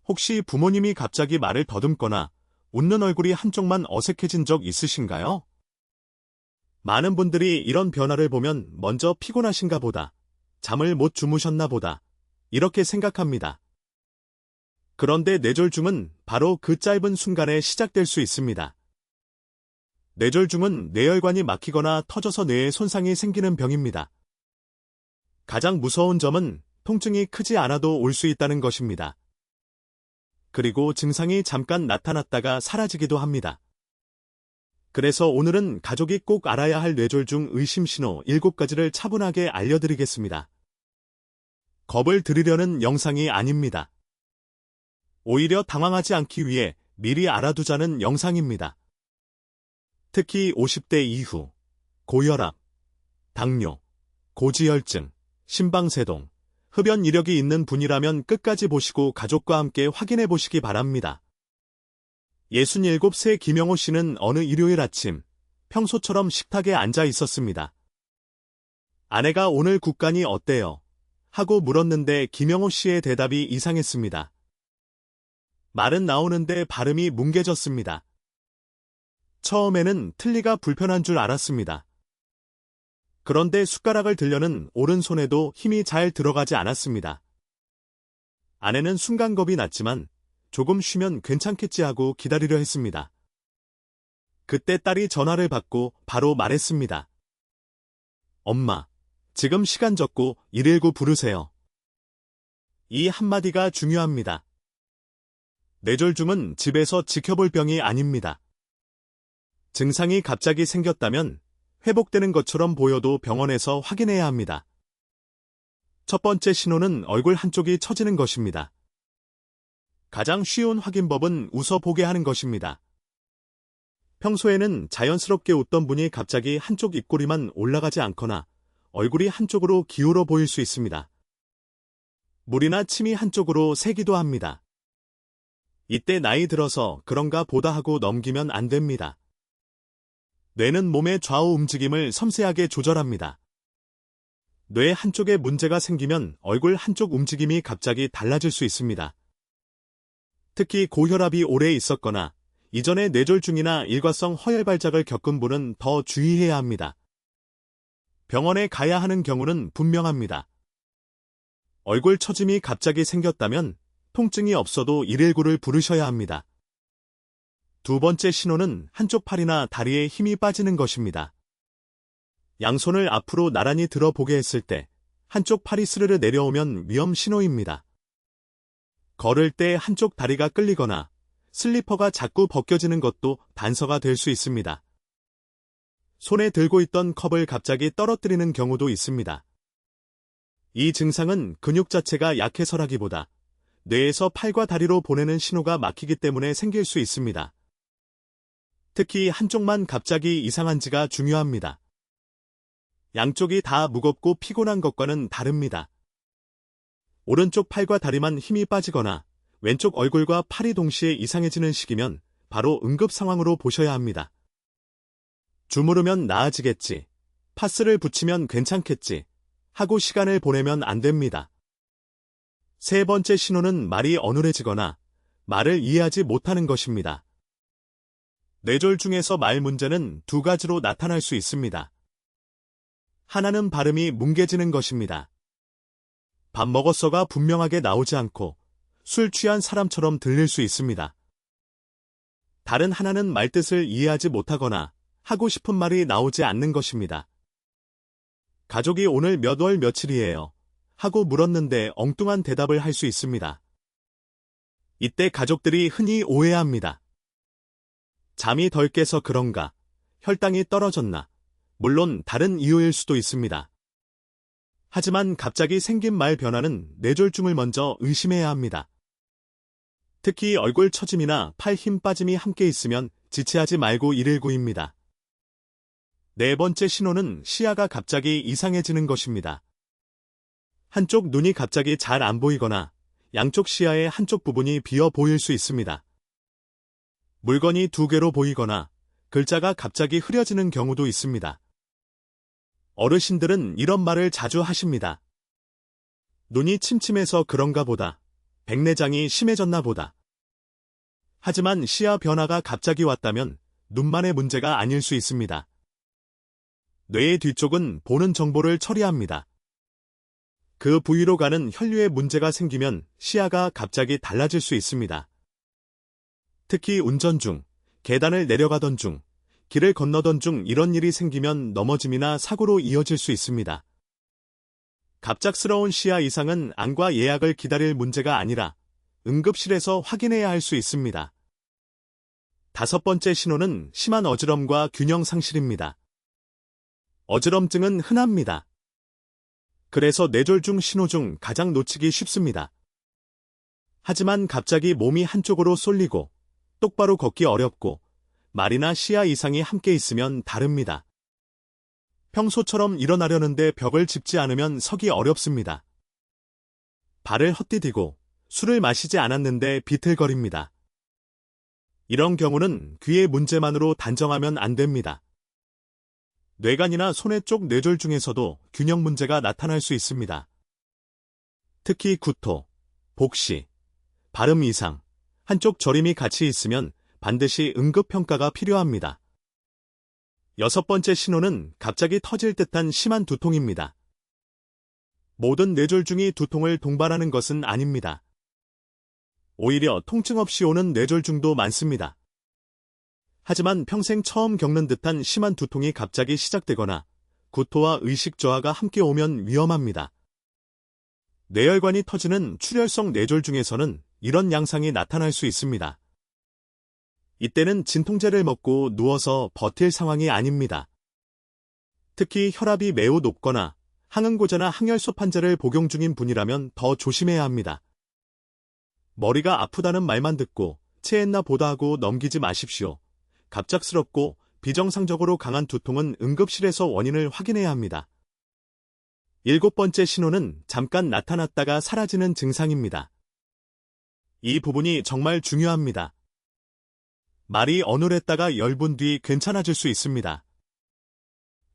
혹시 부모님이 갑자기 말을 더듬거나 웃는 얼굴이 한쪽만 어색해진 적 있으신가요? 많은 분들이 이런 변화를 보면 먼저 피곤하신가 보다, 잠을 못 주무셨나 보다, 이렇게 생각합니다. 그런데 뇌졸중은 바로 그 짧은 순간에 시작될 수 있습니다. 뇌졸중은 뇌혈관이 막히거나 터져서 뇌에 손상이 생기는 병입니다. 가장 무서운 점은 통증이 크지 않아도 올 수 있다는 것입니다. 그리고 증상이 잠깐 나타났다가 사라지기도 합니다. 그래서 오늘은 가족이 꼭 알아야 할 뇌졸중 의심 신호 7가지를 차분하게 알려드리겠습니다. 겁을 들이려는 영상이 아닙니다. 오히려 당황하지 않기 위해 미리 알아두자는 영상입니다. 특히 50대 이후, 고혈압, 당뇨, 고지혈증, 심방세동, 흡연 이력이 있는 분이라면 끝까지 보시고 가족과 함께 확인해 보시기 바랍니다. 67세 김영호 씨는 어느 일요일 아침 평소처럼 식탁에 앉아 있었습니다. 아내가 오늘 국간이 어때요? 하고 물었는데 김영호 씨의 대답이 이상했습니다. 말은 나오는데 발음이 뭉개졌습니다. 처음에는 틀니가 불편한 줄 알았습니다. 그런데 숟가락을 들려는 오른손에도 힘이 잘 들어가지 않았습니다. 아내는 순간 겁이 났지만 조금 쉬면 괜찮겠지 하고 기다리려 했습니다. 그때 딸이 전화를 받고 바로 말했습니다. 엄마, 지금 시간 적고 119 부르세요. 이 한마디가 중요합니다. 뇌졸중은 집에서 지켜볼 병이 아닙니다. 증상이 갑자기 생겼다면 회복되는 것처럼 보여도 병원에서 확인해야 합니다. 첫 번째 신호는 얼굴 한쪽이 처지는 것입니다. 가장 쉬운 확인법은 웃어보게 하는 것입니다. 평소에는 자연스럽게 웃던 분이 갑자기 한쪽 입꼬리만 올라가지 않거나 얼굴이 한쪽으로 기울어 보일 수 있습니다. 물이나 침이 한쪽으로 새기도 합니다. 이때 나이 들어서 그런가 보다 하고 넘기면 안 됩니다. 뇌는 몸의 좌우 움직임을 섬세하게 조절합니다. 뇌 한쪽에 문제가 생기면 얼굴 한쪽 움직임이 갑자기 달라질 수 있습니다. 특히 고혈압이 오래 있었거나 이전에 뇌졸중이나 일과성 허혈발작을 겪은 분은 더 주의해야 합니다. 병원에 가야 하는 경우는 분명합니다. 얼굴 처짐이 갑자기 생겼다면 통증이 없어도 119를 부르셔야 합니다. 두 번째 신호는 한쪽 팔이나 다리에 힘이 빠지는 것입니다. 양손을 앞으로 나란히 들어보게 했을 때 한쪽 팔이 스르르 내려오면 위험 신호입니다. 걸을 때 한쪽 다리가 끌리거나 슬리퍼가 자꾸 벗겨지는 것도 단서가 될 수 있습니다. 손에 들고 있던 컵을 갑자기 떨어뜨리는 경우도 있습니다. 이 증상은 근육 자체가 약해서라기보다 뇌에서 팔과 다리로 보내는 신호가 막히기 때문에 생길 수 있습니다. 특히 한쪽만 갑자기 이상한지가 중요합니다. 양쪽이 다 무겁고 피곤한 것과는 다릅니다. 오른쪽 팔과 다리만 힘이 빠지거나 왼쪽 얼굴과 팔이 동시에 이상해지는 시기면 바로 응급 상황으로 보셔야 합니다. 주무르면 나아지겠지, 파스를 붙이면 괜찮겠지 하고 시간을 보내면 안 됩니다. 세 번째 신호는 말이 어눌해지거나 말을 이해하지 못하는 것입니다. 뇌졸중에서 말 문제는 두 가지로 나타날 수 있습니다. 하나는 발음이 뭉개지는 것입니다. 밥 먹었어가 분명하게 나오지 않고 술 취한 사람처럼 들릴 수 있습니다. 다른 하나는 말뜻을 이해하지 못하거나 하고 싶은 말이 나오지 않는 것입니다. 가족이 오늘 몇 월 며칠이에요 하고 물었는데 엉뚱한 대답을 할 수 있습니다. 이때 가족들이 흔히 오해합니다. 잠이 덜 깨서 그런가, 혈당이 떨어졌나, 물론 다른 이유일 수도 있습니다. 하지만 갑자기 생긴 말 변화는 뇌졸중을 먼저 의심해야 합니다. 특히 얼굴 처짐이나 팔 힘 빠짐이 함께 있으면 지체하지 말고 119입니다. 네 번째 신호는 시야가 갑자기 이상해지는 것입니다. 한쪽 눈이 갑자기 잘 안 보이거나 양쪽 시야의 한쪽 부분이 비어 보일 수 있습니다. 물건이 두 개로 보이거나 글자가 갑자기 흐려지는 경우도 있습니다. 어르신들은 이런 말을 자주 하십니다. 눈이 침침해서 그런가 보다. 백내장이 심해졌나 보다. 하지만 시야 변화가 갑자기 왔다면 눈만의 문제가 아닐 수 있습니다. 뇌의 뒤쪽은 보는 정보를 처리합니다. 그 부위로 가는 혈류에 문제가 생기면 시야가 갑자기 달라질 수 있습니다. 특히 운전 중, 계단을 내려가던 중, 길을 건너던 중 이런 일이 생기면 넘어짐이나 사고로 이어질 수 있습니다. 갑작스러운 시야 이상은 안과 예약을 기다릴 문제가 아니라 응급실에서 확인해야 할 수 있습니다. 5번째 신호는 심한 어지럼과 균형 상실입니다. 어지럼증은 흔합니다. 그래서 뇌졸중 신호 중 가장 놓치기 쉽습니다. 하지만 갑자기 몸이 한쪽으로 쏠리고 똑바로 걷기 어렵고 말이나 시야 이상이 함께 있으면 다릅니다. 평소처럼 일어나려는데 벽을 짚지 않으면 서기 어렵습니다. 발을 헛디디고 술을 마시지 않았는데 비틀거립니다. 이런 경우는 귀의 문제만으로 단정하면 안 됩니다. 뇌간이나 손해 쪽 뇌졸중에서도 균형 문제가 나타날 수 있습니다. 특히 구토, 복시, 발음 이상, 한쪽 저림이 같이 있으면 반드시 응급평가가 필요합니다. 6번째 신호는 갑자기 터질 듯한 심한 두통입니다. 모든 뇌졸중이 두통을 동반하는 것은 아닙니다. 오히려 통증 없이 오는 뇌졸중도 많습니다. 하지만 평생 처음 겪는 듯한 심한 두통이 갑자기 시작되거나 구토와 의식 저하가 함께 오면 위험합니다. 뇌혈관이 터지는 출혈성 뇌졸중에서는 이런 양상이 나타날 수 있습니다. 이때는 진통제를 먹고 누워서 버틸 상황이 아닙니다. 특히 혈압이 매우 높거나 항응고제나 항혈소 환자를 복용 중인 분이라면 더 조심해야 합니다. 머리가 아프다는 말만 듣고 체했나 보다 하고 넘기지 마십시오. 갑작스럽고 비정상적으로 강한 두통은 응급실에서 원인을 확인해야 합니다. 7번째 신호는 잠깐 나타났다가 사라지는 증상입니다. 이 부분이 정말 중요합니다. 말이 어눌했다가 열분 뒤 괜찮아질 수 있습니다.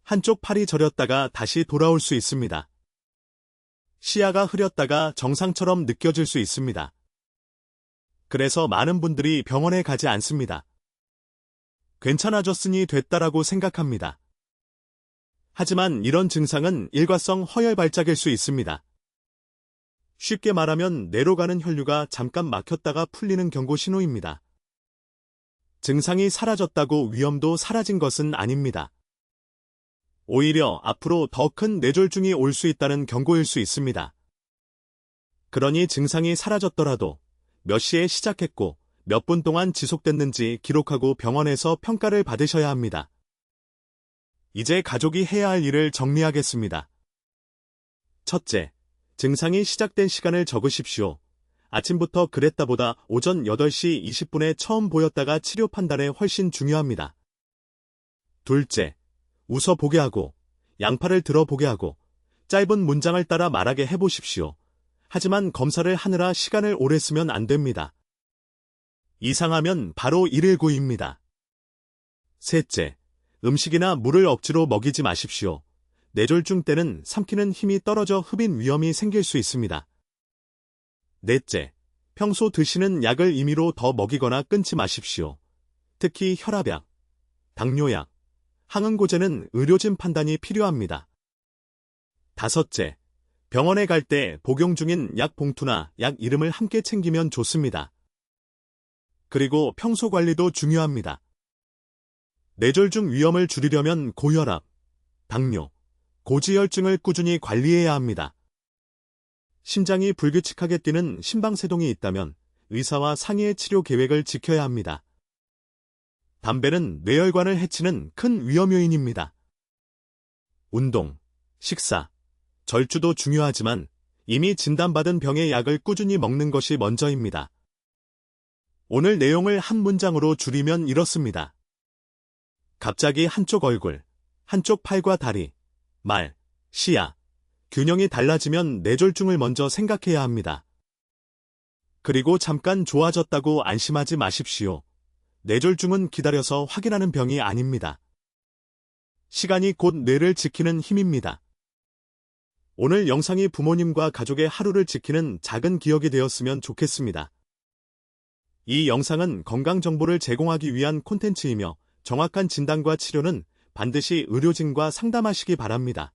한쪽 팔이 저렸다가 다시 돌아올 수 있습니다. 시야가 흐렸다가 정상처럼 느껴질 수 있습니다. 그래서 많은 분들이 병원에 가지 않습니다. 괜찮아졌으니 됐다라고 생각합니다. 하지만 이런 증상은 일과성 허혈 발작일 수 있습니다. 쉽게 말하면 뇌로 가는 혈류가 잠깐 막혔다가 풀리는 경고 신호입니다. 증상이 사라졌다고 위험도 사라진 것은 아닙니다. 오히려 앞으로 더 큰 뇌졸중이 올 수 있다는 경고일 수 있습니다. 그러니 증상이 사라졌더라도 몇 시에 시작했고 몇 분 동안 지속됐는지 기록하고 병원에서 평가를 받으셔야 합니다. 이제 가족이 해야 할 일을 정리하겠습니다. 첫째, 증상이 시작된 시간을 적으십시오. 아침부터 그랬다보다 오전 8시 20분에 처음 보였다가 치료 판단에 훨씬 중요합니다. 둘째, 웃어보게 하고 양팔을 들어보게 하고 짧은 문장을 따라 말하게 해보십시오. 하지만 검사를 하느라 시간을 오래 쓰면 안 됩니다. 이상하면 바로 119입니다. 셋째, 음식이나 물을 억지로 먹이지 마십시오. 뇌졸중 때는 삼키는 힘이 떨어져 흡인 위험이 생길 수 있습니다. 넷째, 평소 드시는 약을 임의로 더 먹이거나 끊지 마십시오. 특히 혈압약, 당뇨약, 항응고제는 의료진 판단이 필요합니다. 다섯째, 병원에 갈 때 복용 중인 약 봉투나 약 이름을 함께 챙기면 좋습니다. 그리고 평소 관리도 중요합니다. 뇌졸중 위험을 줄이려면 고혈압, 당뇨, 고지혈증을 꾸준히 관리해야 합니다. 심장이 불규칙하게 뛰는 심방세동이 있다면 의사와 상의의 치료 계획을 지켜야 합니다. 담배는 뇌혈관을 해치는 큰 위험 요인입니다. 운동, 식사, 절주도 중요하지만 이미 진단받은 병의 약을 꾸준히 먹는 것이 먼저입니다. 오늘 내용을 한 문장으로 줄이면 이렇습니다. 갑자기 한쪽 얼굴, 한쪽 팔과 다리, 말, 시야, 균형이 달라지면 뇌졸중을 먼저 생각해야 합니다. 그리고 잠깐 좋아졌다고 안심하지 마십시오. 뇌졸중은 기다려서 확인하는 병이 아닙니다. 시간이 곧 뇌를 지키는 힘입니다. 오늘 영상이 부모님과 가족의 하루를 지키는 작은 기억이 되었으면 좋겠습니다. 이 영상은 건강 정보를 제공하기 위한 콘텐츠이며 정확한 진단과 치료는 반드시 의료진과 상담하시기 바랍니다.